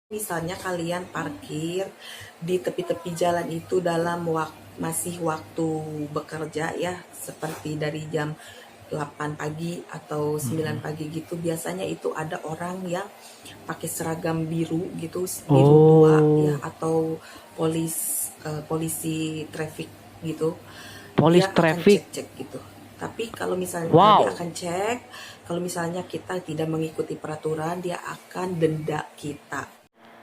Misalnya kalian parkir di tepi-tepi jalan itu dalam masih waktu bekerja ya, seperti dari jam 8 pagi atau 9 pagi gitu, biasanya itu ada orang yang pakai seragam biru gitu, biru tua ya, Oh, atau polisi traffic gitu. Dia polis akan traffic. cek-cek gitu. Tapi kalau misalnya dia Wow. akan cek, kalau misalnya kita tidak mengikuti peraturan, dia akan denda kita.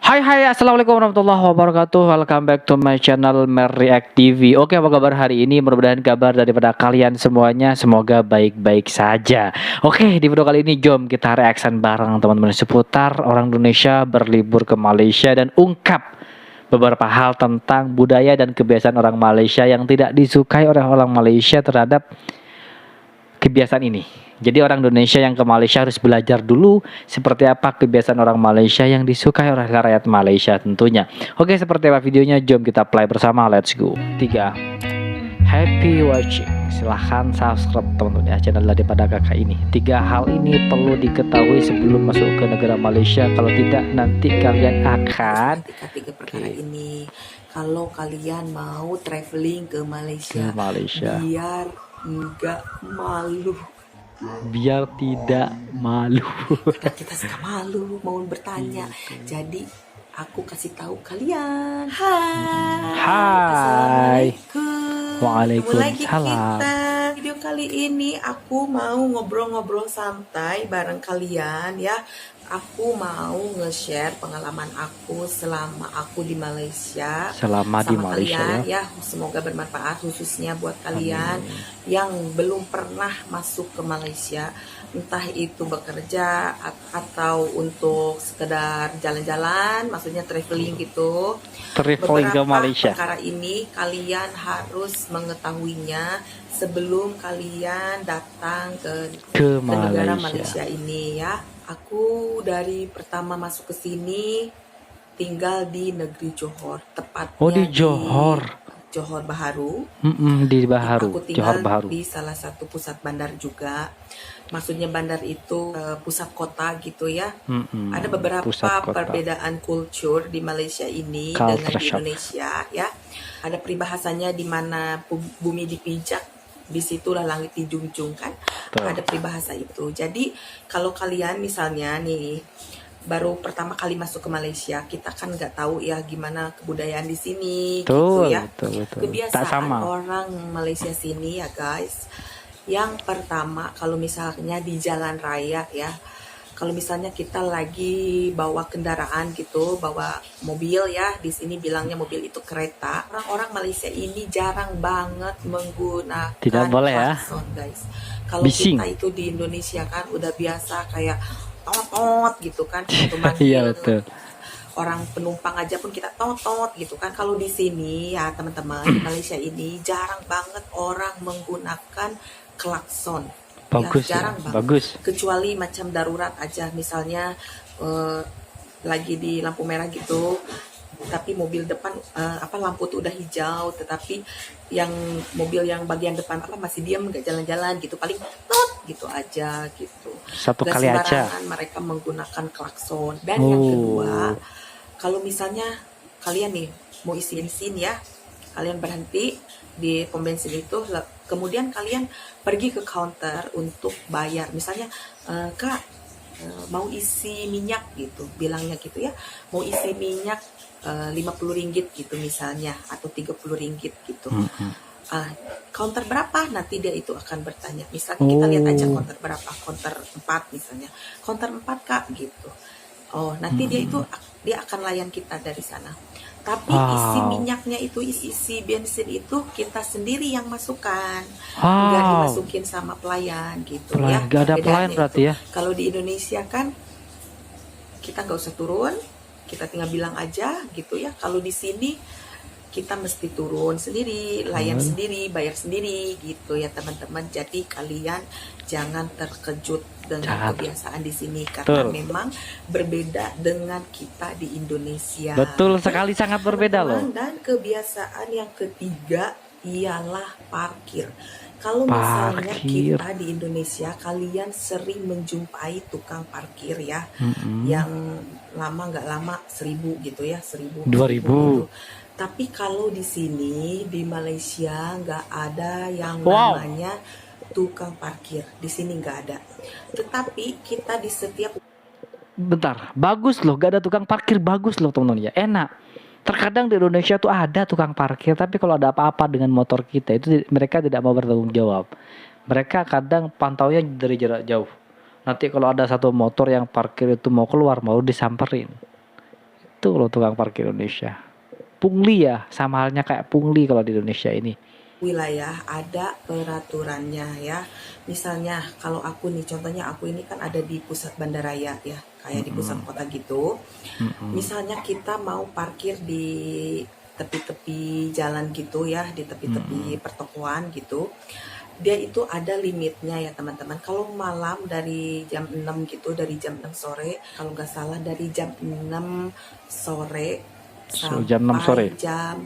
Hai, assalamualaikum warahmatullahi wabarakatuh. Welcome back to my channel React TV. Oke, apa kabar hari ini? Mudah-mudahan kabar daripada kalian semuanya semoga baik-baik saja. Oke, di video kali ini jom kita reaction bareng teman-teman seputar orang Indonesia berlibur ke Malaysia dan ungkap beberapa hal tentang budaya dan kebiasaan orang Malaysia yang tidak disukai oleh orang Malaysia terhadap kebiasaan ini. Jadi orang Indonesia yang ke Malaysia harus belajar dulu seperti apa kebiasaan orang Malaysia yang disukai oleh rakyat Malaysia tentunya. Oke, seperti apa videonya? Jom kita play bersama. Let's go. 3. Happy watching. Silahkan subscribe teman-teman ya channel daripada kakak ini. 3 hal ini perlu diketahui sebelum masuk ke negara Malaysia. Kalau tidak nanti kalian akan tiga perkara ini. Kalau kalian mau traveling ke Malaysia, biar enggak malu. Biar tidak malu. Karena kita suka malu mau bertanya. Jadi aku kasih tahu kalian. Hai. Assalamualaikum. Waalaikumsalam. Kita video kali ini aku mau ngobrol-ngobrol santai bareng kalian ya. Aku mau nge-share pengalaman aku selama aku di Malaysia Selama di Malaysia kalian ya. Semoga bermanfaat khususnya buat kalian yang belum pernah masuk ke Malaysia, entah itu bekerja atau untuk sekedar jalan-jalan, maksudnya traveling gitu. Traveling ke Malaysia. Perkara ini kalian harus mengetahuinya sebelum kalian datang ke negara Malaysia ini ya. Aku dari pertama masuk ke sini tinggal di negeri Johor, tepatnya di Johor. Johor Bahru. Di Bahru. Aku tinggal di salah satu pusat bandar juga. Maksudnya bandar itu pusat kota gitu ya. Ada beberapa perbedaan kultur di Malaysia ini dengan di Indonesia ya. Ada peribahasanya di mana bumi dipijak, disitulah langit dijunjung kan. Ada peribahasa itu. Jadi kalau kalian misalnya nih baru pertama kali masuk ke Malaysia, kita kan nggak tahu ya gimana kebudayaan di sini gitu ya. Kebiasaan orang Malaysia sini ya guys. Yang pertama, kalau misalnya di jalan raya ya, kalau misalnya kita lagi bawa kendaraan gitu, bawa mobil ya, di sini bilangnya mobil itu kereta. Orang-orang Malaysia ini jarang banget menggunakan klakson, guys. Kalau kita itu di Indonesia kan udah biasa kayak tot gitu kan, untuk manggil orang penumpang aja pun kita tot gitu kan. Kalau di sini ya teman-teman, di Malaysia ini jarang banget orang menggunakan klakson. Bagus ya, jarang banget. Bagus. Kecuali macam darurat aja, misalnya lagi di lampu merah gitu, tapi mobil depan lampu tuh udah hijau, tetapi yang mobil yang bagian depan masih diam nggak jalan-jalan gitu, paling tot gitu aja gitu. Satu kali aja mereka menggunakan klakson. Dan yang kedua, kalau misalnya kalian nih mau isi bensin ya, kalian berhenti di pom bensin itu, kemudian kalian pergi ke counter untuk bayar, misalnya Kak mau isi minyak gitu, bilangnya gitu ya, mau isi minyak 50 ringgit gitu misalnya, atau 30 ringgit gitu. Counter berapa? Nanti dia itu akan bertanya. Misalnya kita lihat aja counter berapa, counter 4 misalnya, counter 4 Kak gitu. Oh, nanti dia akan layan kita dari sana. Tapi isi minyaknya itu, isi bensin itu kita sendiri yang masukkan, nggak dimasukin sama pelayan gitu ya. Nggak ada pelayan berarti ya. Kalau di Indonesia kan kita nggak usah turun, kita tinggal bilang aja gitu ya. Kalau di sini kita mesti turun sendiri, layan sendiri, bayar sendiri gitu ya teman-teman. Jadi kalian jangan terkejut dengan kebiasaan di sini, karena memang berbeda dengan kita di Indonesia. Betul sekali, sangat berbeda loh. Dan kebiasaan yang ketiga ialah parkir. Kalau misalnya Parkir. kita di Indonesia, kalian sering menjumpai tukang parkir ya, Mm-mm. yang lama nggak lama 1.000 gitu ya, 1.000 2000. gitu. Tapi kalau di sini di Malaysia nggak ada yang Wow. namanya tukang parkir. Di sini nggak ada. Tetapi kita di setiap Bentar, bagus loh, gak ada tukang parkir, bagus loh teman-teman ya, enak. Terkadang di Indonesia tuh ada tukang parkir, tapi kalau ada apa-apa dengan motor kita itu mereka tidak mau bertanggung jawab. Mereka kadang pantaunya dari jarak jauh. Nanti kalau ada satu motor yang parkir itu mau keluar, mau disamperin. Itu loh tukang parkir Indonesia. Pungli ya, sama halnya kayak pungli kalau di Indonesia ini. wilayah ada peraturannya ya. Misalnya kalau aku nih, contohnya aku ini kan ada di pusat bandaraya ya, kayak di pusat kota gitu. Misalnya kita mau parkir di tepi-tepi jalan gitu ya, di tepi-tepi pertokoan gitu. Dia itu ada limitnya ya teman-teman. Kalau malam dari jam 6 gitu, dari jam 6 sore, kalau nggak salah dari jam 6 sore Jam 6 sore. sampai jam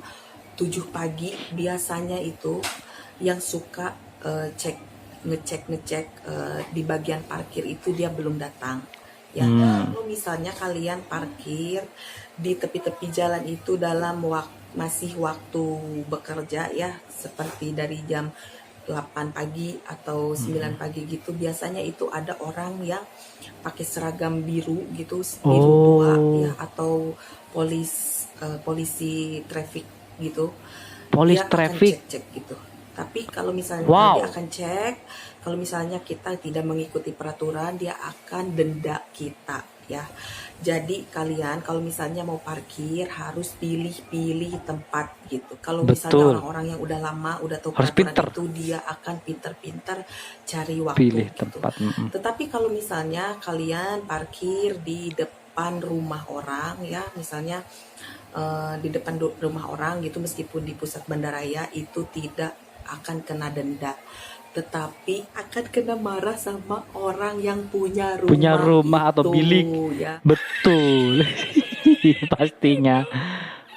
7 pagi biasanya itu yang suka ngecek di bagian parkir itu dia belum datang ya. Kalau misalnya kalian parkir di tepi-tepi jalan itu dalam masih waktu bekerja ya, seperti dari jam 8 pagi atau 9 pagi gitu, biasanya itu ada orang yang pakai seragam biru gitu, biru tua ya, atau polisi traffic gitu. Polis Dia traffic. akan cek gitu. Tapi kalau misalnya Wow. dia akan cek, kalau misalnya kita tidak mengikuti peraturan, dia akan denda kita ya. Jadi kalian kalau misalnya mau parkir harus pilih-pilih tempat gitu. Kalau misalnya Betul. orang-orang yang udah lama, udah tahu Harus peraturan pinter. itu, dia akan pinter-pinter cari waktu Pilih gitu. tempat. Tetapi kalau misalnya kalian parkir di depan rumah orang ya, misalnya di depan rumah orang gitu, meskipun di pusat bandaraya, itu tidak akan kena denda, tetapi akan kena marah sama orang yang punya rumah Atau itu, bilik. ya. Betul. Pastinya.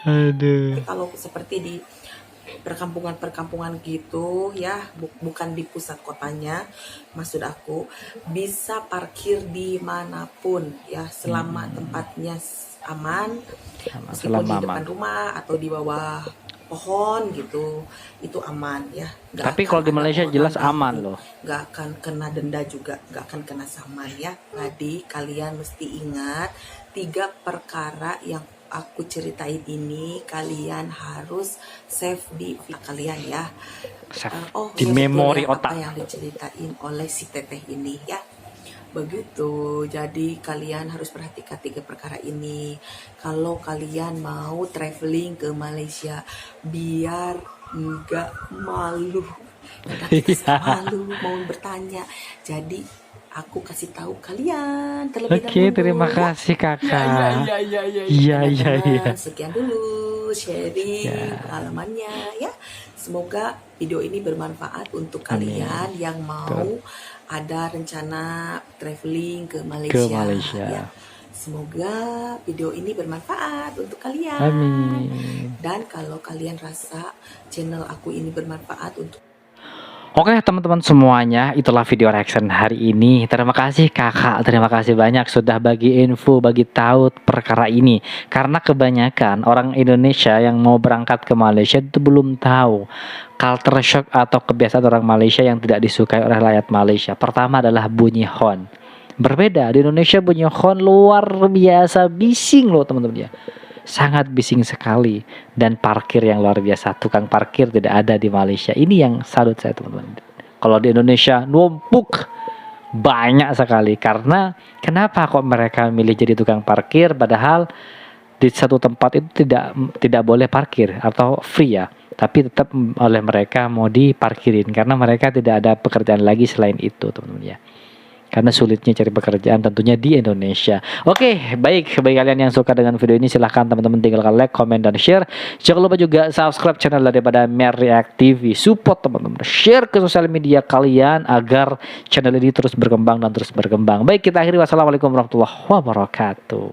Aduh. Kalau seperti di perkampungan-perkampungan gitu ya, bukan di pusat kotanya, maksud aku bisa parkir dimanapun ya, selama tempatnya aman, meskipun di depan rumah atau di bawah pohon gitu, itu aman ya. Tapi kalau di Malaysia jelas aman loh. Gak akan kena denda juga, gak akan kena saman ya. Jadi kalian mesti ingat 3 perkara yang aku ceritain ini, kalian harus save di kalian ya. Di memori otak. otak. Apa yang diceritain oleh si teteh ini ya. Begitu. Jadi kalian harus perhatikan 3 perkara ini kalau kalian mau traveling ke Malaysia, biar nggak malu. Karena kita suka malu mau bertanya. Jadi aku kasih tahu kalian terlebih dahulu. Oke, terima kasih kakak. Iya. Sekian dulu sharing pengalamannya ya. Semoga video ini bermanfaat untuk kalian yang mau ada rencana traveling ke Malaysia. Ya. Semoga video ini bermanfaat untuk kalian. Amin. Dan kalau kalian rasa channel aku ini bermanfaat untuk Oke teman-teman semuanya, itulah video reaction hari ini. Terima kasih kakak, terima kasih banyak sudah bagi info, bagi tahu perkara ini. Karena kebanyakan orang Indonesia yang mau berangkat ke Malaysia itu belum tahu culture shock atau kebiasaan orang Malaysia yang tidak disukai oleh rakyat Malaysia. Pertama adalah bunyi horn. Berbeda, di Indonesia bunyi horn luar biasa bising loh teman-teman ya. Sangat bising sekali, dan parkir yang luar biasa. Tukang parkir tidak ada di Malaysia. Ini yang salut saya teman-teman. Kalau di Indonesia numpuk banyak sekali. Karena kenapa kok mereka milih jadi tukang parkir padahal di satu tempat itu tidak boleh parkir atau free ya, tapi tetap oleh mereka mau diparkirin karena mereka tidak ada pekerjaan lagi selain itu teman-teman ya. Karena sulitnya cari pekerjaan tentunya di Indonesia. Oke, baik. Bagi kalian yang suka dengan video ini, silahkan teman-teman tinggalkan like, comment, dan share. Jangan lupa juga subscribe channel daripada Merreact TV. Support teman-teman. Share ke sosial media kalian agar channel ini terus berkembang dan terus berkembang. Baik, kita akhiri. Wassalamualaikum warahmatullahi wabarakatuh.